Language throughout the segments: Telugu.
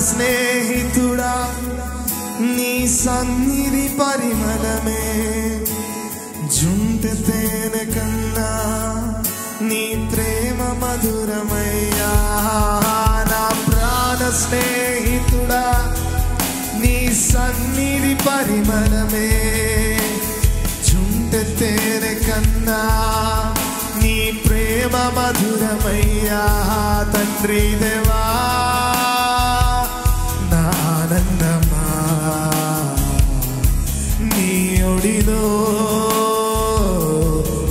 స్నేహితుడా నీ సన్నిధి పరిమళమే జుంటె తేనె కన్నా నీ ప్రేమ మధురమయ్యా నా ప్రాణ స్నేహితుడా నీ సన్నిధి పరిమళమే జుంటె తేనె కన్నా నీ ప్రేమ మధురమయ్యా తండ్రి దేవా నా ఆనందమా నీ ఒడిలో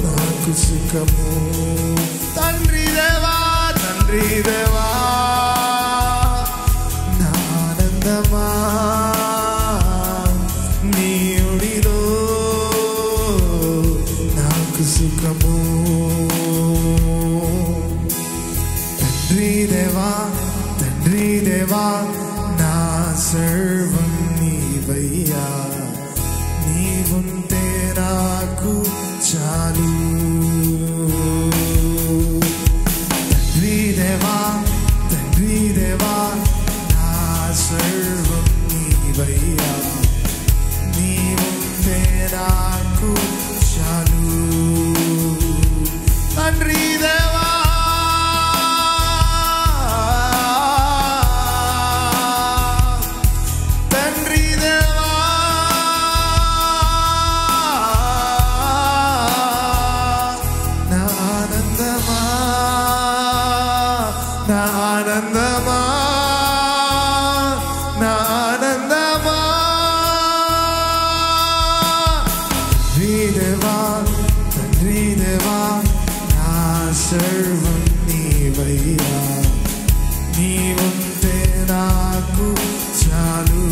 నాకు సుఖము తండ్రి దేవా నా ఆనందమా నీ ఒడిలో నాకు సుఖము తండ్రి దేవా నా సర్వం నీవయ్యా నీవుంటే నాకు చాలు తండ్రి దేవా నా సర్వం నీవయ్యా నీవుంటే నాకు చాలు తండ్రి దేవా తండ్రి దేవా నా సర్వం నీవయ్యా నీవుంటే నాకు చాలు